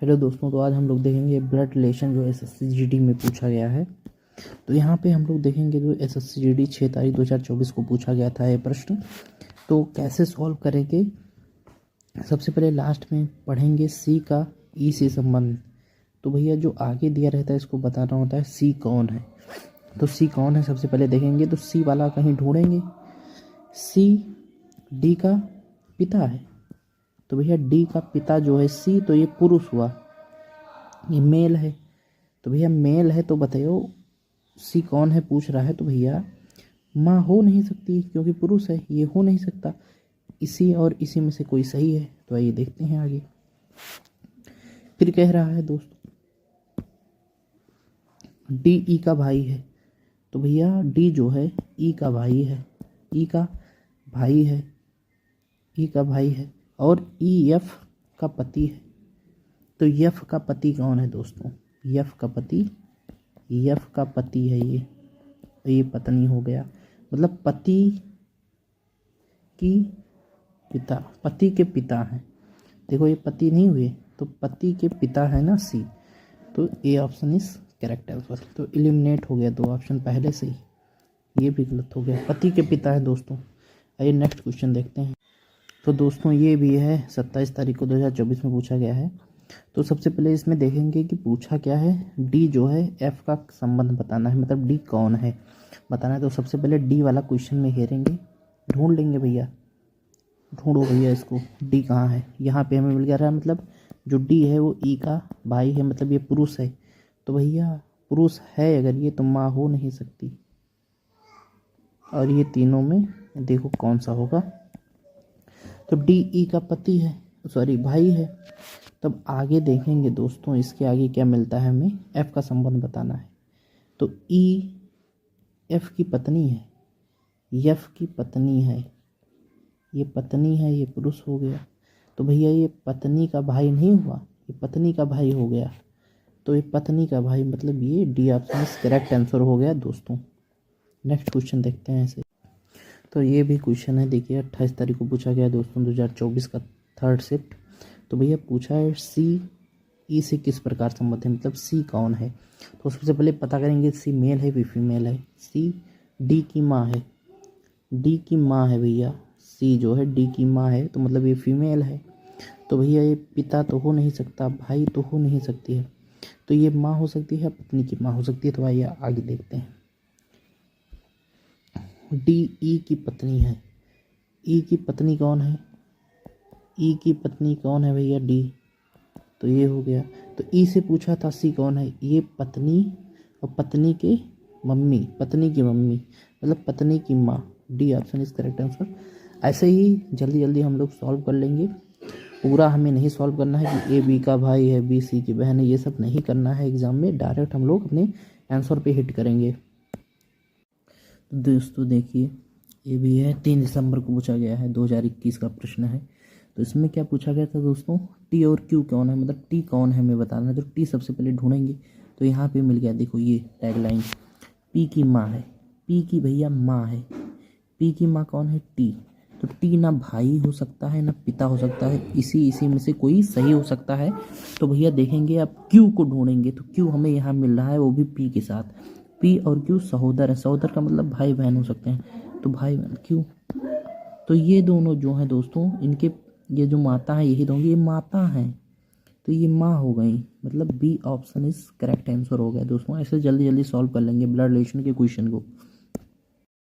Hello दोस्तों, तो आज हम लोग देखेंगे ब्लड रिलेशन जो एसएससी जीडी में पूछा गया है। तो यहाँ पे हम लोग देखेंगे जो एसएससी जीडी 6 तारीख 2024 को पूछा गया था ये प्रश्न। तो कैसे सॉल्व करेंगे, सबसे पहले लास्ट में पढ़ेंगे सी का ई से संबंध। तो भैया जो आगे दिया रहता है इसको बताना होता है सी कौन है। तो सी कौन है सबसे पहले देखेंगे, तो सी वाला कहीं ढूंढेंगे। सी डी का पिता है, तो भैया डी का पिता जो है सी, तो ये पुरुष हुआ, ये मेल है। तो भैया मेल है तो बताइए सी कौन है पूछ रहा है, तो भैया माँ हो नहीं सकती क्योंकि पुरुष है, ये हो नहीं सकता। इसी और इसी में से कोई सही है, तो आइए देखते हैं आगे। फिर कह रहा है दोस्तों डी ई का भाई है, तो भैया डी जो है ई का भाई है, ई का भाई है, ई का भाई है और ई एफ का पति है। तो यफ का पति कौन है दोस्तों, यफ का पति, यफ का पति है ये पत्नी हो गया, मतलब पति की पिता, पति के पिता हैं। देखो ये पति नहीं हुए तो पति के पिता है ना सी, तो A option is correct answer. तो एलिमिनेट हो गया 2 ऑप्शन पहले से ही, ये भी गलत हो गया, पति के पिता है दोस्तों। आइए नेक्स्ट क्वेश्चन देखते हैं। तो दोस्तों ये भी है 27 तारीख को 2024 में पूछा गया है। तो सबसे पहले इसमें देखेंगे कि पूछा क्या है, डी जो है एफ का संबंध बताना है, मतलब डी कौन है बताना है। तो सबसे पहले डी वाला क्वेश्चन में घेरेंगे, ढूंढ लेंगे भैया, ढूंढो भैया इसको, डी कहाँ है। यहाँ पे हमें मिल गया रहा, मतलब जो डी है वो ई का भाई है, मतलब ये पुरुष है। तो भैया पुरुष है अगर ये, तो माँ हो नहीं सकती, और ये तीनों में देखो कौन सा होगा। तो डी ई का पति है, सॉरी भाई है। तब आगे देखेंगे दोस्तों, इसके आगे क्या मिलता है हमें, एफ का संबंध बताना है। तो ई एफ की पत्नी है, एफ की पत्नी है, ये पत्नी है, ये पुरुष हो गया। तो भैया ये पत्नी का भाई नहीं हुआ, ये पत्नी का भाई हो गया। तो ये पत्नी का भाई, मतलब ये डी ऑप्शन करेक्ट आंसर हो गया दोस्तों। नेक्स्ट क्वेश्चन देखते हैं ऐसे। तो ये भी क्वेश्चन है, देखिए 28 तारीख को पूछा गया दोस्तों 2024 का थर्ड शिफ्ट। तो भैया पूछा है सी ई से किस प्रकार संबंध है, मतलब सी कौन है। तो सबसे पहले पता करेंगे सी मेल है भी फीमेल है। सी डी की माँ है, डी की माँ है भैया, सी जो है डी की माँ है, तो मतलब ये फीमेल है। तो भैया ये पिता तो हो नहीं सकता, भाई तो हो नहीं सकती है, तो ये माँ हो सकती है, पत्नी की माँ हो सकती है। तो आइए आगे देखते हैं। डी ई की पत्नी है, ई की पत्नी कौन है, ई की पत्नी कौन है भैया, डी, तो ये हो गया। तो ई से पूछा था सी कौन है, ये पत्नी और पत्नी के मम्मी, पत्नी की मम्मी मतलब पत्नी की माँ, D option is correct answer. ऐसे ही जल्दी जल्दी हम लोग सॉल्व कर लेंगे, पूरा हमें नहीं सॉल्व करना है कि ए बी का भाई है, बी सी की बहन है, ये सब नहीं करना है एग्जाम में, डायरेक्ट हम लोग अपने आंसर पे हिट करेंगे। तो दोस्तों देखिए ये भी है 3 दिसंबर को पूछा गया है, 2021 का प्रश्न है। तो इसमें क्या पूछा गया था दोस्तों, टी और क्यू कौन है, मतलब टी कौन है हमें बताना है। तो टी सबसे पहले ढूंढेंगे, तो यहाँ पे मिल गया, देखो ये टैगलाइन, पी की माँ है, पी की भैया माँ है, पी की माँ कौन है, टी। तो टी ना भाई हो सकता है ना पिता हो सकता है, इसी में से कोई सही हो सकता है। तो भैया देखेंगे अब क्यू को ढूंढेंगे, तो क्यू हमें यहाँ मिल रहा है वो भी पी के साथ, पी और क्यू सहोदर है, सहोदर का मतलब भाई बहन हो सकते हैं, तो भाई बहन क्यू। तो ये दोनों जो हैं दोस्तों, इनके ये जो माता है यही दोनों ये माता हैं, तो ये माँ हो गई, मतलब B option is correct answer हो गया दोस्तों। ऐसे जल्दी जल्दी सॉल्व कर लेंगे ब्लड रिलेशन के क्वेश्चन को।